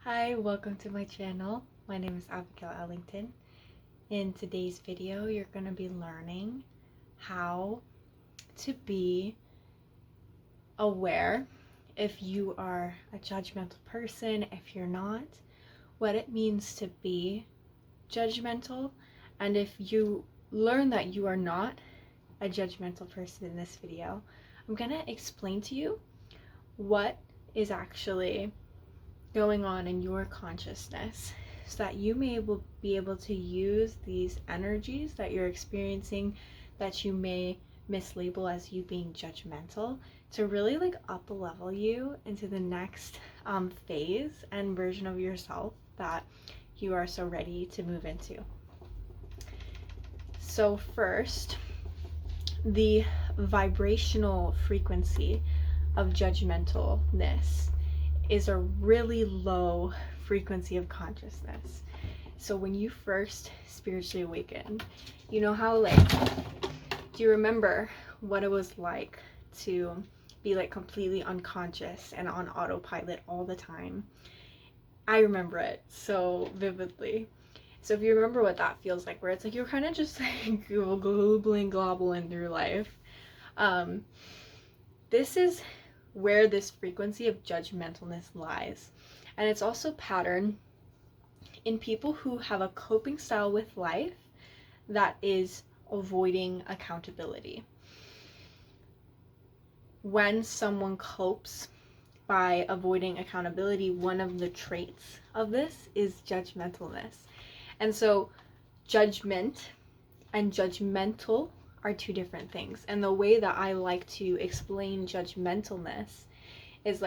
Hi, welcome to my channel. My name is Abigail Ellington. In today's video, you're going to be learning how to be aware if you are a judgmental person, if you're not, what it means to be judgmental, and if you learn that you are not a judgmental person in this video, I'm going to explain to you what is actually going on in your consciousness so that you may be able to use these energies that you're experiencing that you may mislabel as you being judgmental to really up level you into the next phase and version of yourself that you are so ready to move into. So first, the vibrational frequency of judgmentalness is a really low frequency of consciousness. So when you first spiritually awaken, you know how do you remember what it was like to be completely unconscious and on autopilot all the time? I remember it so vividly. So if you remember what that feels like, where it's you're kind of just globbling through life, this is where this frequency of judgmentalness lies. And it's also patterned in people who have a coping style with life that is avoiding accountability. When someone copes by avoiding accountability, one of the traits of this is judgmentalness. And so judgment and judgmental are two different things. And the way that I like to explain judgmentalness is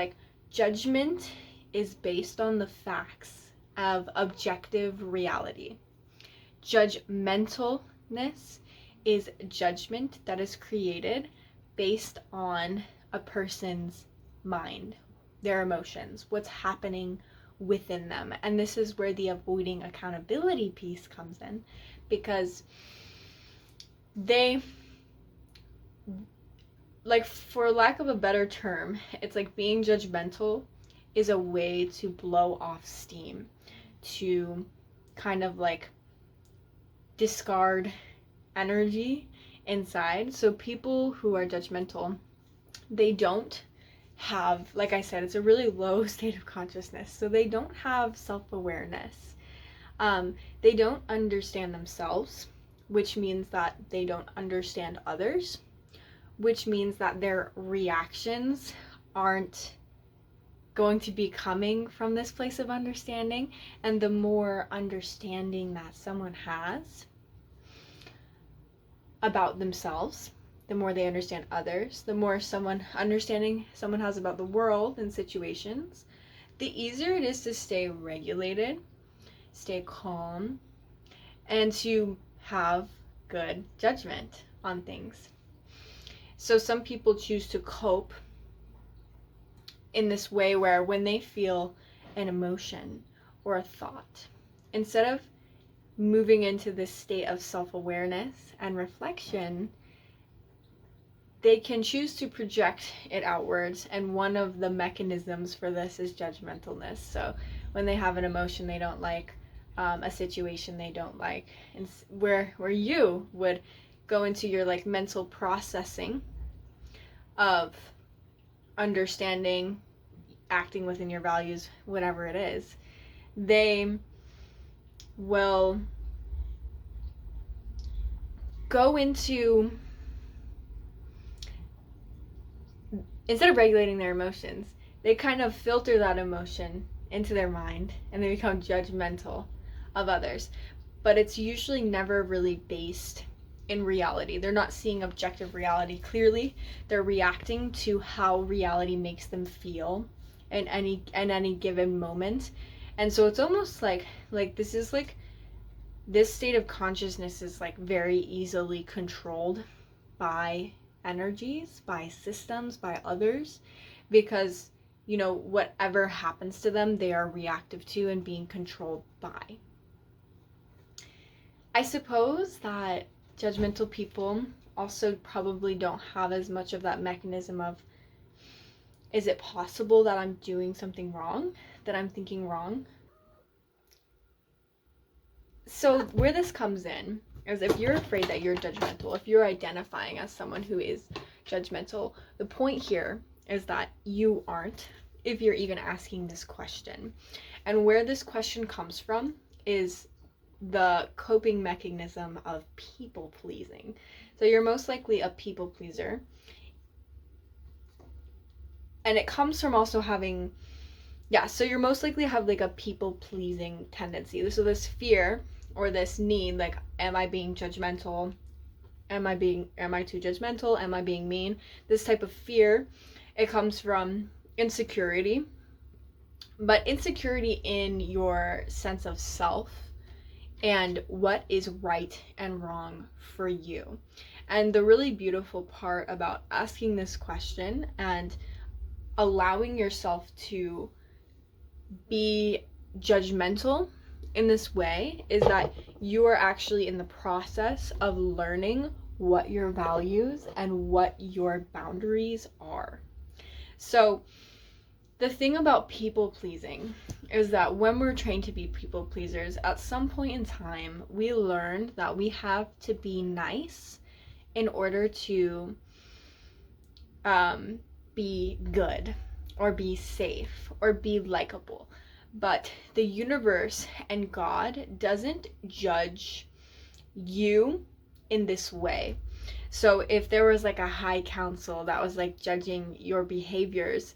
judgment is based on the facts of objective reality. Judgmentalness is judgment that is created based on a person's mind, their emotions, what's happening within them. And this is where the avoiding accountability piece comes in, because they, for lack of a better term, it's being judgmental is a way to blow off steam, to kind of discard energy inside. So people who are judgmental, they don't have, like I said, it's a really low state of consciousness, so they don't have self-awareness. They don't understand themselves, which means that they don't understand others, which means that their reactions aren't going to be coming from this place of understanding. And the more understanding that someone has about themselves, the more they understand others, the more understanding someone has about the world and situations, the easier it is to stay regulated, stay calm, and to have good judgment on things. So some people choose to cope in this way where when they feel an emotion or a thought, instead of moving into this state of self-awareness and reflection, they can choose to project it outwards. And one of the mechanisms for this is judgmentalness. So when they have an emotion they don't like, a situation they don't like, and where you would go into your mental processing of understanding, acting within your values, whatever it is, they will go into, instead of regulating their emotions, they kind of filter that emotion into their mind and they become judgmental of others. But it's usually never really based in reality. They're not seeing objective reality clearly. They're reacting to how reality makes them feel in any given moment. And so it's almost this state of consciousness is very easily controlled by energies, by systems, by others, because whatever happens to them they are reactive to and being controlled by. I suppose that judgmental people also probably don't have as much of that mechanism of, is it possible that I'm doing something wrong? that I'm thinking wrong. So where this comes in is if you're afraid that you're judgmental, if you're identifying as someone who is judgmental, the point here is that you aren't, if you're even asking this question. And where this question comes from is the coping mechanism of people pleasing. So you're most likely a people pleaser. And it comes from also having, so you're most likely have like a people pleasing tendency. So this fear or this need, like, am I being judgmental? Am I too judgmental? Am I being mean? This type of fear, it comes from insecurity, but insecurity in your sense of self and what is right and wrong for you. And the really beautiful part about asking this question and allowing yourself to be judgmental in this way is that you are actually in the process of learning what your values and what your boundaries are. So the thing about people pleasing is that when we're trained to be people pleasers, at some point in time, we learned that we have to be nice in order to be good or be safe or be likable. But the universe and God doesn't judge you in this way. So if there was like a high council that was like judging your behaviors,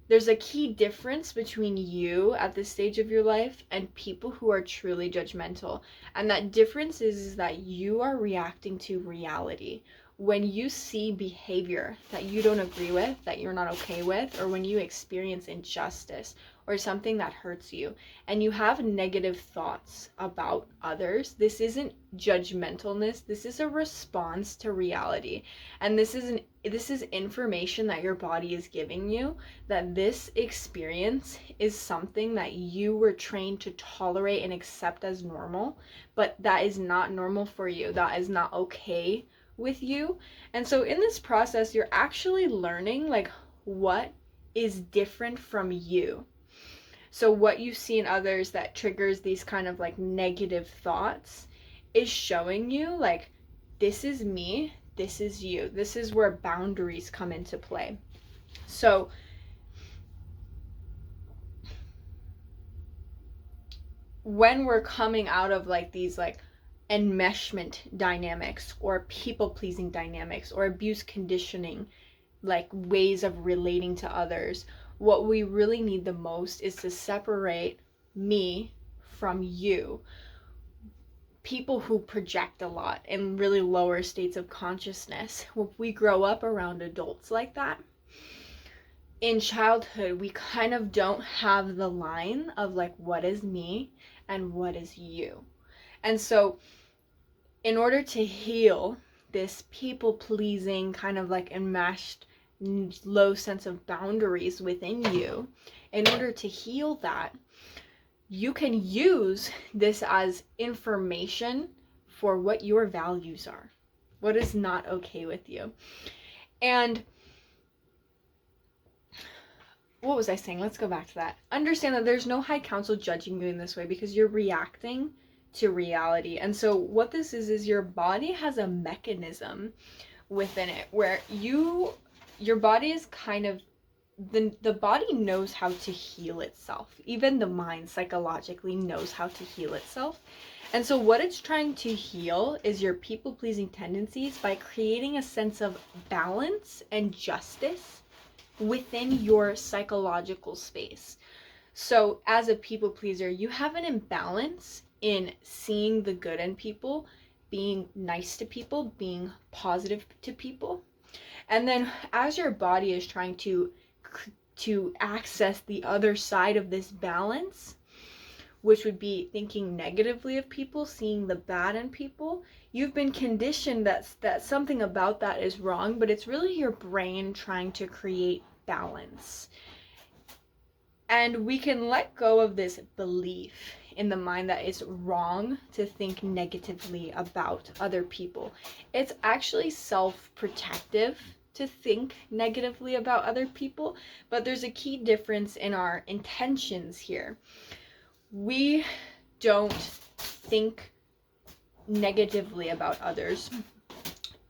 there's a key difference between you at this stage of your life and people who are truly judgmental. And that difference is that you are reacting to reality. When you see behavior that you don't agree with, that you're not okay with, or when you experience injustice or something that hurts you, and you have negative thoughts about others, this isn't judgmentalness. This is a response to reality. And this is information that your body is giving you, that this experience is something that you were trained to tolerate and accept as normal, but that is not normal for you. That is not okay with you. And so in this process, you're actually learning like what is different from you. So what you see in others that triggers these kind of like negative thoughts is showing you like, this is me, this is you. This is where boundaries come into play. So when we're coming out of like these like enmeshment dynamics or people-pleasing dynamics or abuse conditioning, like ways of relating to others, what we really need the most is to separate me from you. People who project a lot in really lower states of consciousness, when we grow up around adults like that, in childhood, we kind of don't have the line of like, what is me and what is you? And so in order to heal this people-pleasing kind of like enmeshed low sense of boundaries within you, in order to heal that, you can use this as information for what your values are, what is not okay with you. And what was I saying? Let's go back to that. Understand that there's no high council judging you in this way because you're reacting to reality. And so what this is your body has a mechanism within it where your body is kind of, the body knows how to heal itself. Even the mind psychologically knows how to heal itself. And so what it's trying to heal is your people-pleasing tendencies by creating a sense of balance and justice within your psychological space. So as a people pleaser, you have an imbalance in seeing the good in people, being nice to people, being positive to people. And then as your body is trying to access the other side of this balance, which would be thinking negatively of people, seeing the bad in people, you've been conditioned that something about that is wrong, but it's really your brain trying to create balance. And we can let go of this belief in the mind that it's wrong to think negatively about other people. It's actually self-protective to think negatively about other people, but there's a key difference in our intentions here. We don't think negatively about others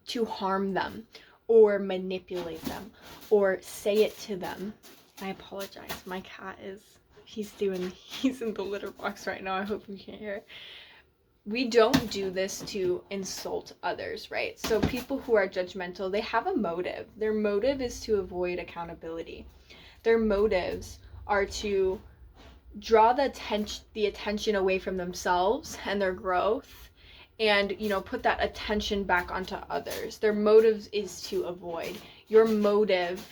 to harm them or manipulate them or say it to them. I apologize. My cat he's in the litter box right now. I hope you can't hear. We don't do this to insult others, right? So people who are judgmental, they have a motive. Their motive is to avoid accountability. Their motives are to draw the attention away from themselves and their growth, and put that attention back onto others. Their motive is to avoid. Your motive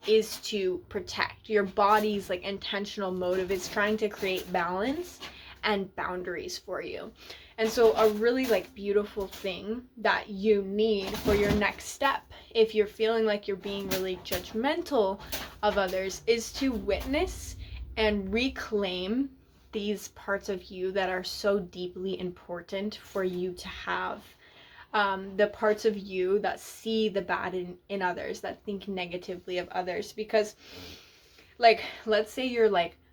is to protect. Your body's intentional motive is trying to create balance and boundaries for you. And so a really beautiful thing that you need for your next step, if you're feeling like you're being really judgmental of others, is to witness and reclaim these parts of you that are so deeply important for you to have. The parts of you that see the bad in others, that think negatively of others. Because let's say you're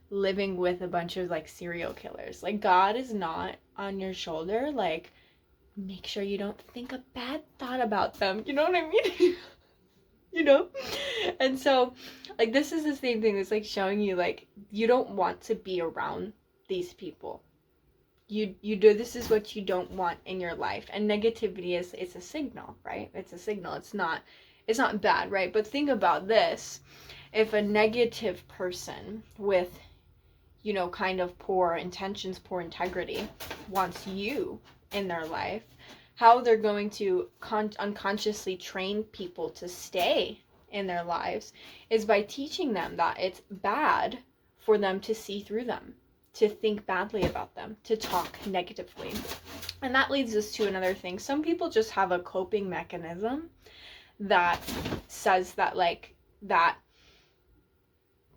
living with a bunch of serial killers. God is not on your shoulder make sure you don't think a bad thought about them. You know what I mean? And so this is the same thing. It's showing you you don't want to be around these people. You do. This is what you don't want in your life. And negativity it's a signal, right? It's a signal. It's not bad, right? But think about this. If a negative person with kind of poor intentions, poor integrity, wants you in their life, how they're going to unconsciously train people to stay in their lives is by teaching them that it's bad for them to see through them, to think badly about them, to talk negatively. And that leads us to another thing. Some people just have a coping mechanism that says that that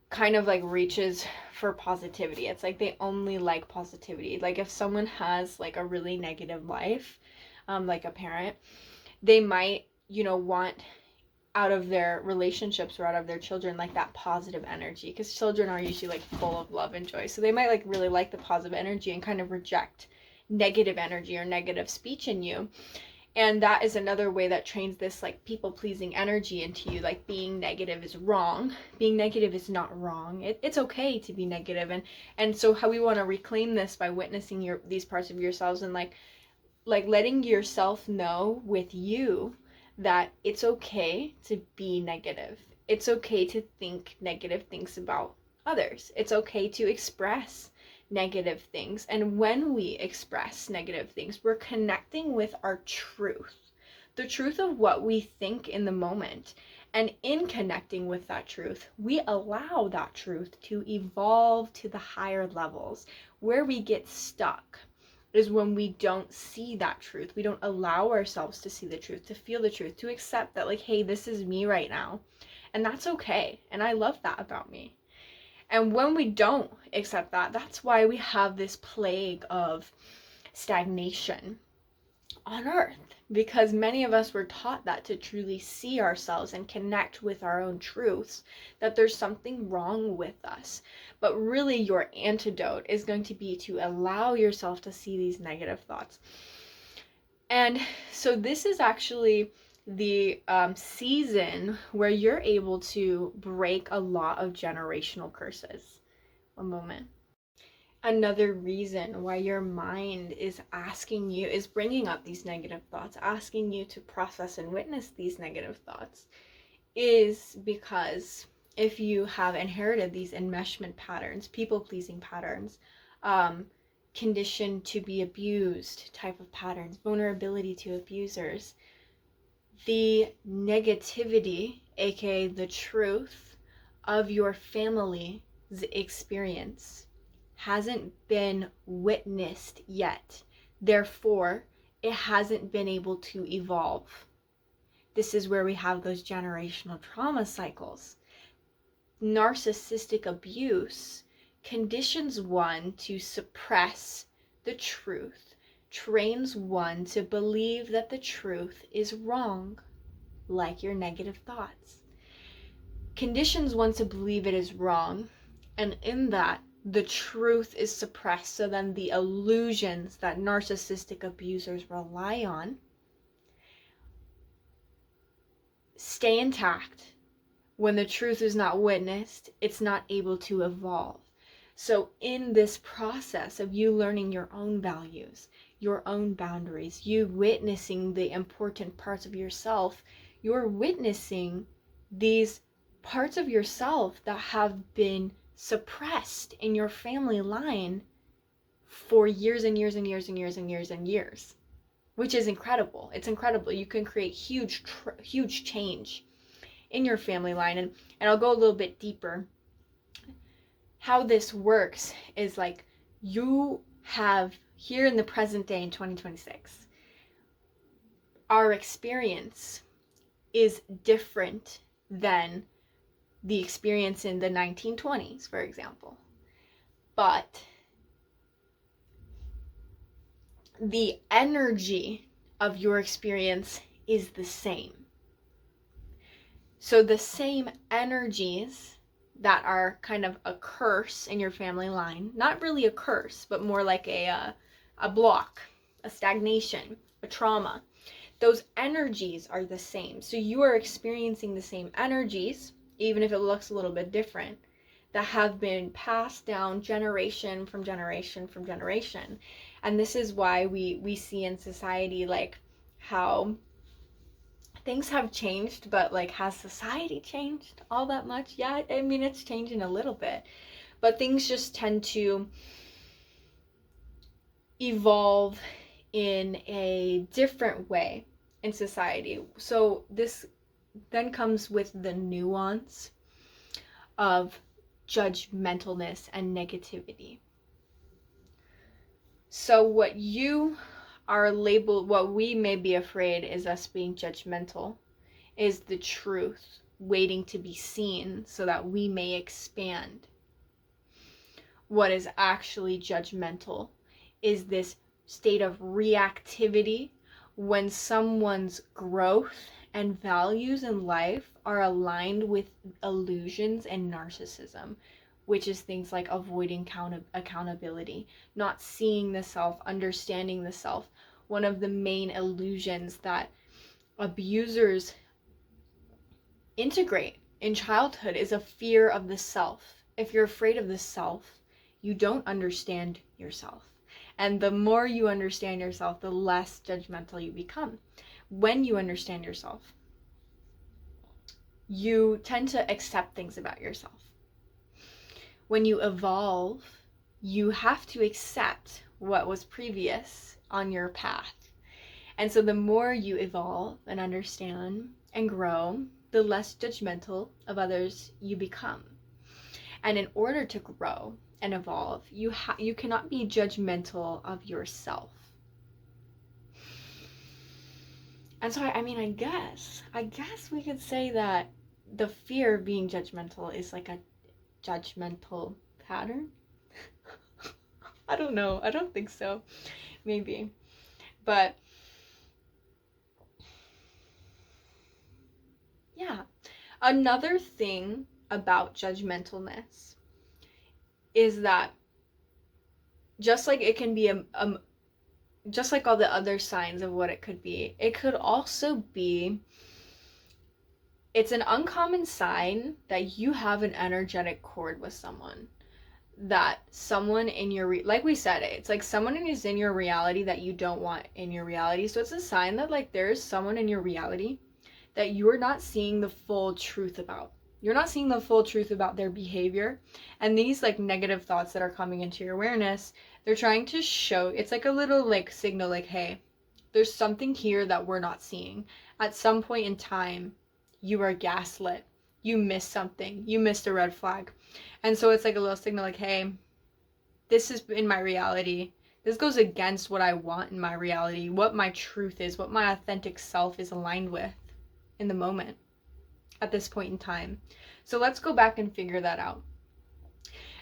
kind of reaches for positivity. It's they only like positivity. If someone has a really negative life, like a parent, they might want out of their relationships or out of their children that positive energy, because children are usually full of love and joy. So they might really like the positive energy and kind of reject negative energy or negative speech in you. And that is another way that trains this people-pleasing energy into you. Being negative is wrong. Being negative is not wrong. It's okay to be negative. And so how we want to reclaim this by witnessing these parts of yourselves and letting yourself know with you that it's okay to be negative. It's okay to think negative things about others. It's okay to express negative things. And when we express negative things, we're connecting with our truth, the truth of what we think in the moment. And in connecting with that truth, we allow that truth to evolve to the higher levels. Where we get stuck is when we don't see that truth. We don't allow ourselves to see the truth, to feel the truth, to accept that hey, this is me right now. And that's okay. And I love that about me. And when we don't accept that, that's why we have this plague of stagnation on earth, because many of us were taught that to truly see ourselves and connect with our own truths, that there's something wrong with us. But really your antidote is going to be to allow yourself to see these negative thoughts. And so this is actually the season where you're able to break a lot of generational curses. One moment. Another reason why your mind is bringing up these negative thoughts, asking you to process and witness these negative thoughts, is because if you have inherited these enmeshment patterns, people-pleasing patterns, conditioned to be abused type of patterns, vulnerability to abusers, the negativity, aka the truth of your family's experience, hasn't been witnessed yet. Therefore, it hasn't been able to evolve. This is where we have those generational trauma cycles. Narcissistic abuse conditions one to suppress the truth, trains one to believe that the truth is wrong. like your negative thoughts. Conditions one to believe it is wrong, and in that, the truth is suppressed, so then the illusions that narcissistic abusers rely on stay intact. When the truth is not witnessed, it's not able to evolve. So in this process of you learning your own values, your own boundaries, you witnessing the important parts of yourself, you're witnessing these parts of yourself that have been suppressed in your family line for years and years and years and years and years and years, which is incredible. It's incredible. You can create huge change in your family line. And I'll go a little bit deeper. How this works is like, you have here in the present day in 2026, our experience is different than the experience in the 1920s, for example. But the energy of your experience is the same. So the same energies that are kind of a curse in your family line, not really a curse, but more like a block, a stagnation, a trauma, those energies are the same. So you are experiencing the same energies, even if it looks a little bit different, that have been passed down generation from generation from generation. And this is why we see in society like how things have changed, but like, has society changed all that much? Yeah, I mean, it's changing a little bit, but things just tend to evolve in a different way in society. So this then comes with the nuance of judgmentalness and negativity. So what you are labeled, what we may be afraid is us being judgmental, is the truth waiting to be seen so that we may expand. What is actually judgmental is this state of reactivity when someone's growth and values in life are aligned with illusions and narcissism, which is things like avoiding accountability, not seeing the self, understanding the self. One of the main illusions that abusers integrate in childhood is a fear of the self. If you're afraid of the self, you don't understand yourself. And the more you understand yourself, the less judgmental you become. When you understand yourself, you tend to accept things about yourself. When you evolve, you have to accept what was previous on your path. And so the more you evolve and understand and grow, the less judgmental of others you become. And in order to grow and evolve, you cannot be judgmental of yourself. And so, I guess we could say that the fear of being judgmental is like a judgmental pattern. I don't know. I don't think so. Maybe. But yeah. Another thing about judgmentalness is that just like it can be just like all the other signs of what it could be, it could also be, it's an uncommon sign that you have an energetic cord with someone. That someone in your, like we said, it's like someone is in your reality that you don't want in your reality. So it's a sign that like there's someone in your reality that you're not seeing the full truth about. You're not seeing the full truth about their behavior. And these like negative thoughts that are coming into your awareness, they're trying to show, it's like a little like signal like, hey, there's something here that we're not seeing. At some point in time, you are gaslit. You missed something. You missed a red flag. And so it's like a little signal like, hey, this is in my reality. This goes against what I want in my reality, what my truth is, what my authentic self is aligned with in the moment at this point in time. So let's go back and figure that out.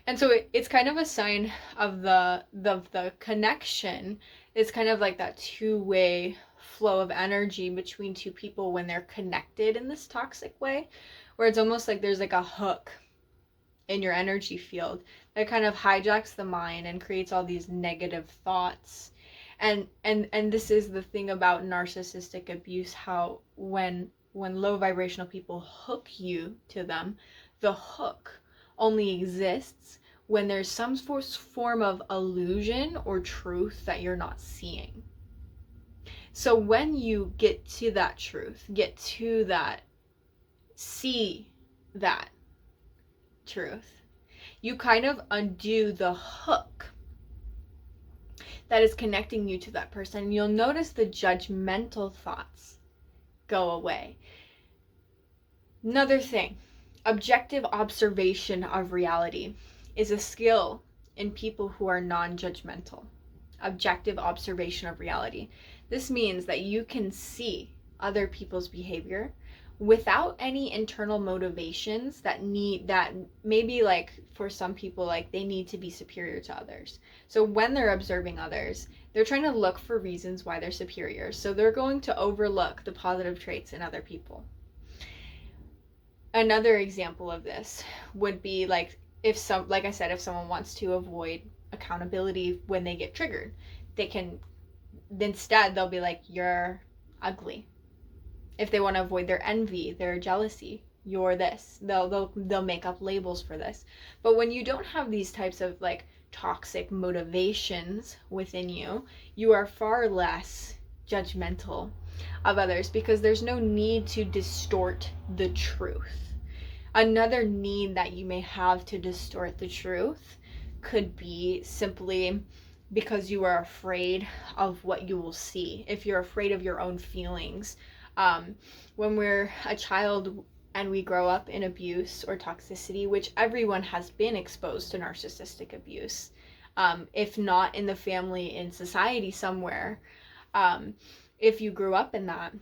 And so it's kind of a sign of the connection It's kind of like that two-way flow of energy between two people when they're connected in this toxic way, where it's almost like there's like a hook in your energy field that kind of hijacks the mind and creates all these negative thoughts. And this is the thing about narcissistic abuse, how when low vibrational people hook you to them, the hook only exists when there's some form of illusion or truth that you're not seeing. So when you get to that truth, get to that, see that truth, you kind of undo the hook that is connecting you to that person. You'll notice the judgmental thoughts go away. Another thing, objective observation of reality is a skill in people who are non-judgmental. Objective observation of reality. This means that you can see other people's behavior without any internal motivations that maybe, like, for some people, like, they need to be superior to others. So when they're observing others, they're trying to look for reasons why they're superior. So they're going to overlook the positive traits in other people. Another example of this would be like I said, if someone wants to avoid accountability when they get triggered, they'll be like, you're ugly. If they want to avoid their envy, their jealousy, you're this. They'll make up labels for this. But when you don't have these types of like toxic motivations within you, you are far less judgmental of others because there's no need to distort the truth. Another need that you may have to distort the truth could be simply because you are afraid of what you will see. If you're afraid of your own feelings, when we're a child and we grow up in abuse or toxicity, which everyone has been exposed to narcissistic abuse, if not in the family, in society somewhere, if you grew up in that,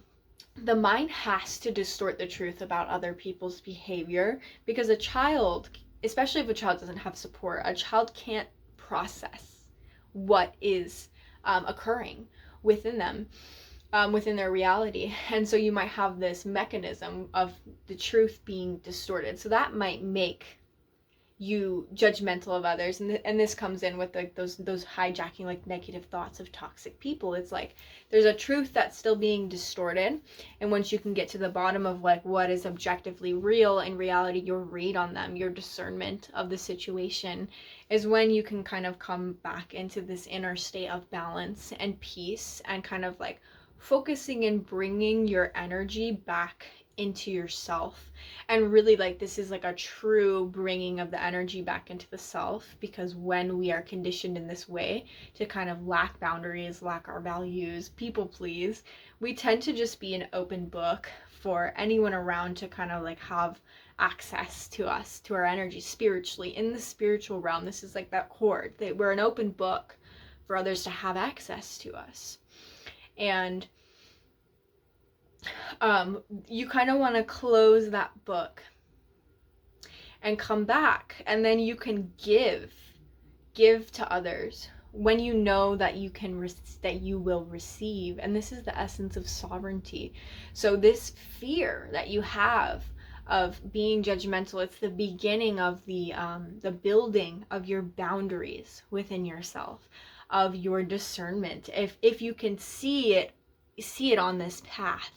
the mind has to distort the truth about other people's behavior, because a child, especially if a child doesn't have support, a child can't process what is occurring within them. Within their reality. And so you might have this mechanism of the truth being distorted. So that might make you judgmental of others. And this comes in with like those hijacking, like, negative thoughts of toxic people. It's like there's a truth that's still being distorted. And once you can get to the bottom of like what is objectively real in reality, your read on them, your discernment of the situation, is when you can kind of come back into this inner state of balance and peace, and kind of like focusing and bringing your energy back into yourself. And really, like, this is like a true bringing of the energy back into the self, because when we are conditioned in this way to kind of lack boundaries, lack our values, people please, we tend to just be an open book for anyone around to kind of like have access to us, to our energy spiritually. In the spiritual realm, this is like that cord, that we're an open book for others to have access to us. And you kind of want to close that book and come back, and then you can give to others when you know that you can that you will receive. And this is the essence of sovereignty. So this fear that you have of being judgmental, it's the beginning of the building of your boundaries within yourself, of your discernment. If you can see it on this path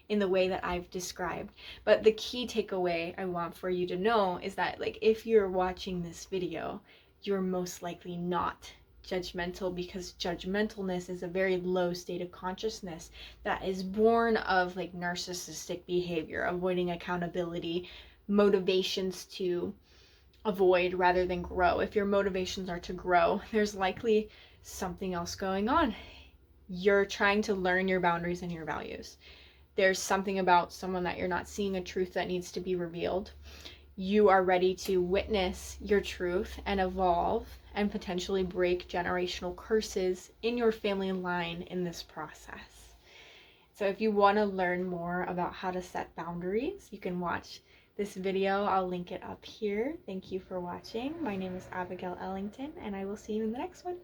in the way that I've described. But the key takeaway I want for you to know is that, like, if you're watching this video, you're most likely not judgmental, because judgmentalness is a very low state of consciousness that is born of like narcissistic behavior, avoiding accountability, motivations to avoid rather than grow. If your motivations are to grow, there's likely something else going on. You're trying to learn your boundaries and your values. There's something about someone that you're not seeing, a truth that needs to be revealed. You are ready to witness your truth and evolve and potentially break generational curses in your family line in this process. So if you want to learn more about how to set boundaries, you can watch this video. I'll link it up here. Thank you for watching. My name is Abigail Ellington, and I will see you in the next one.